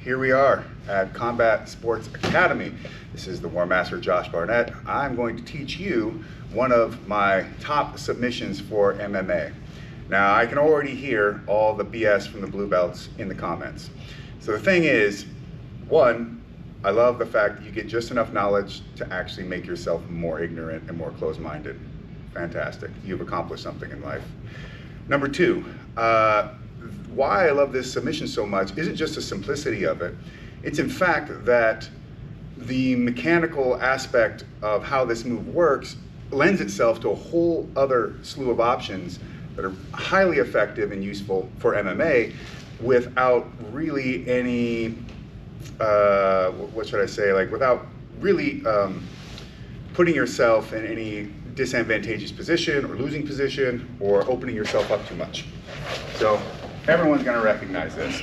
here we are at Combat Sports Academy. This is the Warmaster, Josh Barnett. I'm going to teach you one of my top submissions for MMA. Now, I can already hear all the BS from the blue belts in the comments. So the thing is, one, I love the fact that you get just enough knowledge to actually make yourself more ignorant and more closed-minded. Fantastic. You've accomplished something in life. Number two, why I love this submission so much isn't just the simplicity of it. It's in fact that the mechanical aspect of how this move works lends itself to a whole other slew of options that are highly effective and useful for MMA without really any, what should I say, like without really putting yourself in any disadvantageous position or losing position or opening yourself up too much. So everyone's gonna recognize this.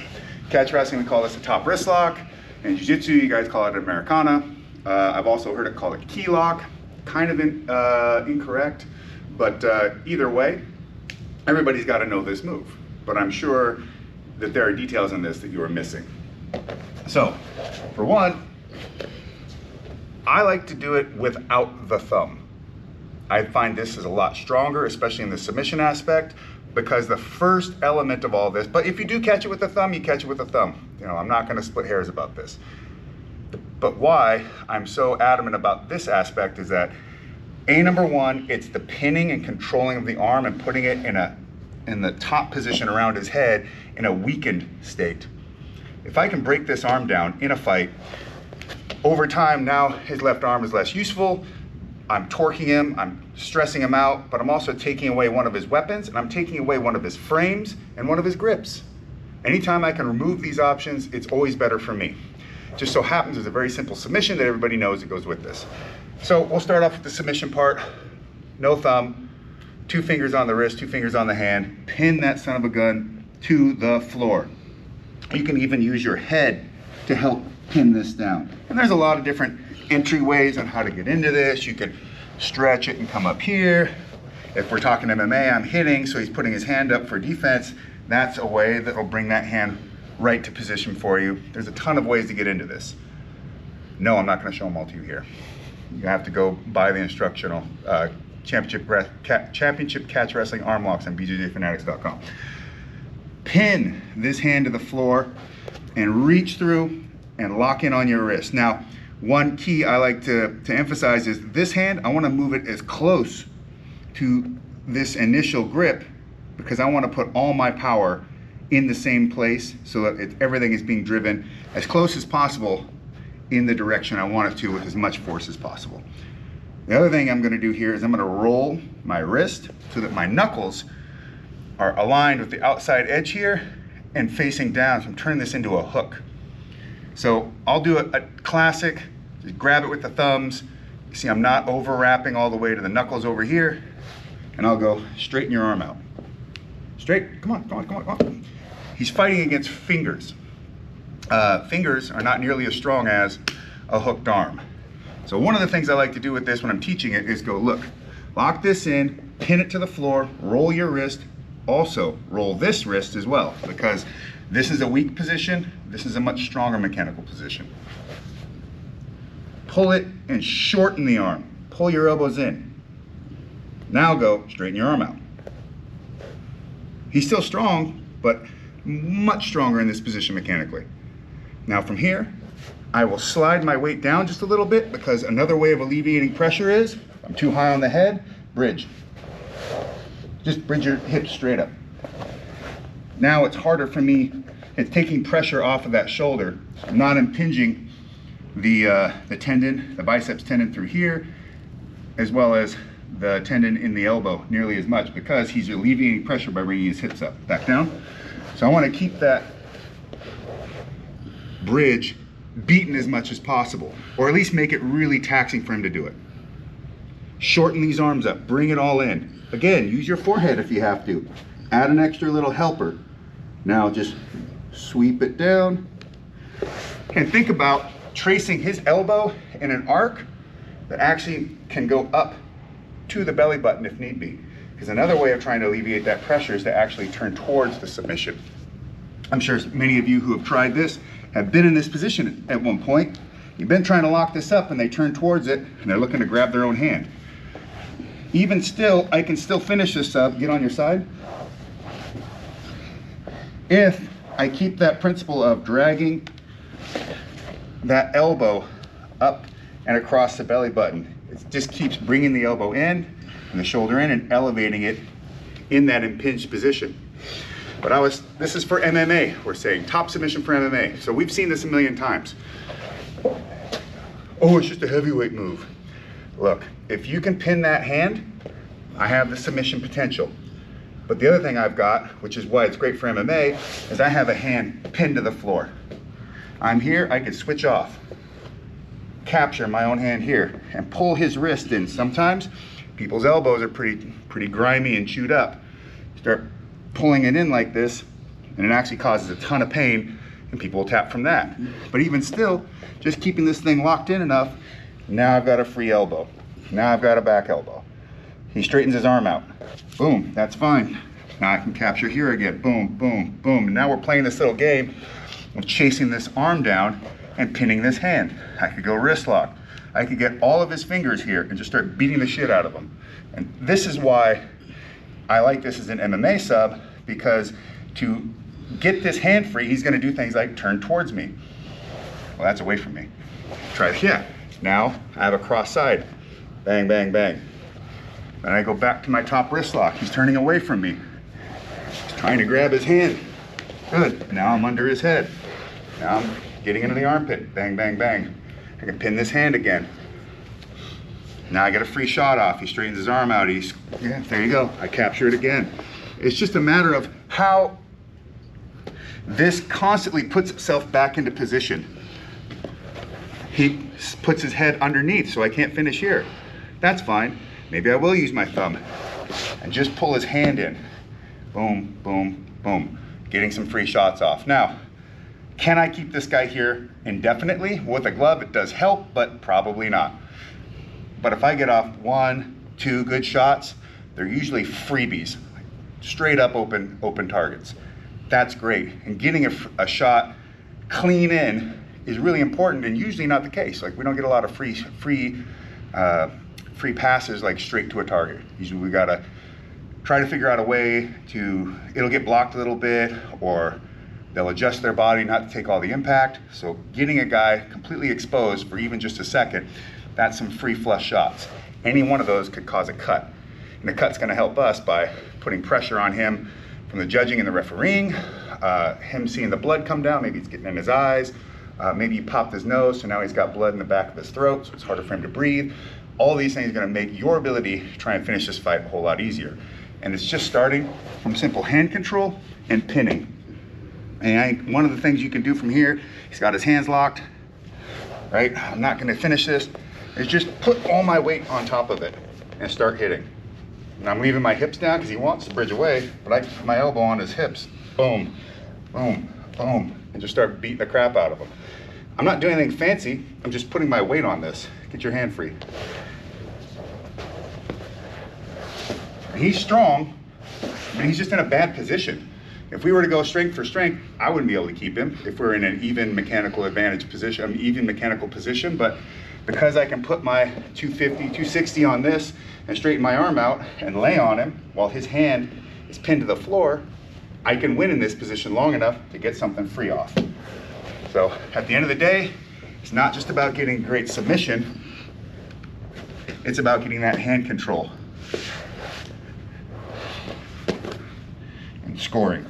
Catch wrestling, we call this a top wrist lock. In jiu-jitsu, you guys call it an Americana. I've also heard it called a key lock. Kind of incorrect, but either way, everybody's got to know this move. But I'm sure that there are details in this that you are missing. So, for one, I like to do it without the thumb. I find this is a lot stronger, especially in the submission aspect, because the first element of all this, but if you do catch it with the thumb, you catch it with the thumb. You know, I'm not going to split hairs about this. But why I'm so adamant about this aspect is that number one, it's the pinning and controlling of the arm and putting it in the top position around his head in a weakened state. If I can break this arm down in a fight, over time now his left arm is less useful. I'm torquing him, I'm stressing him out, but I'm also taking away one of his weapons and I'm taking away one of his frames and one of his grips. Anytime I can remove these options, it's always better for me. Just so happens there's a very simple submission that everybody knows that goes with this. So we'll start off with the submission part. No thumb, 2 fingers on the wrist, 2 fingers on the hand. Pin that son of a gun to the floor. You can even use your head to help pin this down. And there's a lot of different entryways on how to get into this. You can stretch it and come up here. If we're talking MMA, I'm hitting, so he's putting his hand up for defense. That's a way that will bring that hand right to position for you. There's a ton of ways to get into this. No, I'm not going to show them all to you here. You have to go buy the instructional championship catch wrestling arm locks on bjjfanatics.com. Pin this hand to the floor and reach through and lock in on your wrist. Now, one key I like to emphasize is this hand, I want to move it as close to this initial grip because I want to put all my power in the same place so that everything is being driven as close as possible in the direction I want it to with as much force as possible. The other thing I'm going to do here is I'm going to roll my wrist so that my knuckles are aligned with the outside edge here and facing down. So I'm turning this into a hook. So I'll do a classic, just grab it with the thumbs. You see I'm not overwrapping all the way to the knuckles over here, and I'll go straighten your arm out. Straight, come on, come on, come on, come on. He's fighting against fingers. Fingers are not nearly as strong as a hooked arm. So one of the things I like to do with this when I'm teaching it is go, look, lock this in, pin it to the floor, roll your wrist, also roll this wrist as well, because this is a weak position, this is a much stronger mechanical position. Pull it and shorten the arm. Pull your elbows in. Now go straighten your arm out. He's still strong, but much stronger in this position mechanically. Now from here, I will slide my weight down just a little bit because another way of alleviating pressure is, if I'm too high on the head, bridge. Just bridge your hips straight up. Now it's harder for me, it's taking pressure off of that shoulder. I'm not impinging the tendon, the biceps tendon through here, as well as the tendon in the elbow nearly as much because he's alleviating pressure by bringing his hips up, back down. So I want to keep that bridge beaten as much as possible, or at least make it really taxing for him to do it. Shorten these arms up, bring it all in. Again, use your forehead if you have to. Add an extra little helper. Now just sweep it down. And think about tracing his elbow in an arc that actually can go up to the belly button if need be. Because another way of trying to alleviate that pressure is to actually turn towards the submission. I'm sure many of you who have tried this have been in this position at one point. You've been trying to lock this up and they turn towards it and they're looking to grab their own hand. Even still, I can still finish this sub. Get on your side. If I keep that principle of dragging that elbow up and across the belly button. It just keeps bringing the elbow in and the shoulder in and elevating it in that impinged position. But this is for MMA, we're saying, top submission for MMA. So we've seen this a million times. Oh, it's just a heavyweight move. Look, if you can pin that hand, I have the submission potential. But the other thing I've got, which is why it's great for MMA, is I have a hand pinned to the floor. I'm here, I can switch off, capture my own hand here, and pull his wrist in. Sometimes people's elbows are pretty grimy and chewed up. Start pulling it in like this, and it actually causes a ton of pain, and people will tap from that. But even still, just keeping this thing locked in enough, now I've got a free elbow. Now I've got a back elbow. He straightens his arm out. Boom, that's fine. Now I can capture here again. Boom, boom, boom. And now we're playing this little game of chasing this arm down and pinning this hand. I could go wrist lock. I could get all of his fingers here and just start beating the shit out of him. And this is why I like this as an MMA sub, because to get this hand free, he's gonna do things like turn towards me. Well, that's away from me. Try, yeah. Now I have a cross side. Bang, bang, bang. Then I go back to my top wrist lock. He's turning away from me. He's trying to grab his hand. Good. Now I'm under his head. Now I'm getting into the armpit. Bang, bang, bang. I can pin this hand again. Now I get a free shot off. He straightens his arm out. Yeah, there you go. I capture it again. It's just a matter of how this constantly puts itself back into position. He puts his head underneath, so I can't finish here. That's fine. Maybe I will use my thumb and just pull his hand in. Boom, boom, boom. Getting some free shots off. Now, can I keep this guy here indefinitely? With a glove, it does help, but probably not. But if I get off 1, 2 good shots, they're usually freebies, straight up open targets. That's great. And getting a shot clean in is really important, and usually not the case. Like, we don't get a lot of free passes like straight to a target. Usually we gotta try to figure out a way to, it'll get blocked a little bit, or they'll adjust their body not to take all the impact. So getting a guy completely exposed for even just a second, that's some free flush shots. Any one of those could cause a cut. And the cut's gonna help us by putting pressure on him from the judging and the refereeing, him seeing the blood come down, maybe it's getting in his eyes, maybe he popped his nose, so now he's got blood in the back of his throat, so it's harder for him to breathe. All these things are gonna make your ability to try and finish this fight a whole lot easier. And it's just starting from simple hand control and pinning. And I think one of the things you can do from here, he's got his hands locked, right? I'm not gonna finish this, is just put all my weight on top of it and start hitting. And I'm leaving my hips down because he wants to bridge away, but I keep my elbow on his hips. Boom, boom, boom, and just start beating the crap out of him. I'm not doing anything fancy, I'm just putting my weight on this. Get your hand free. He's strong, but he's just in a bad position. If we were to go strength for strength, I wouldn't be able to keep him if we're in an even mechanical advantage position, even mechanical position, but because I can put my 250, 260 on this and straighten my arm out and lay on him while his hand is pinned to the floor, I can win in this position long enough to get something free off. So at the end of the day, it's not just about getting great submission, it's about getting that hand control and scoring.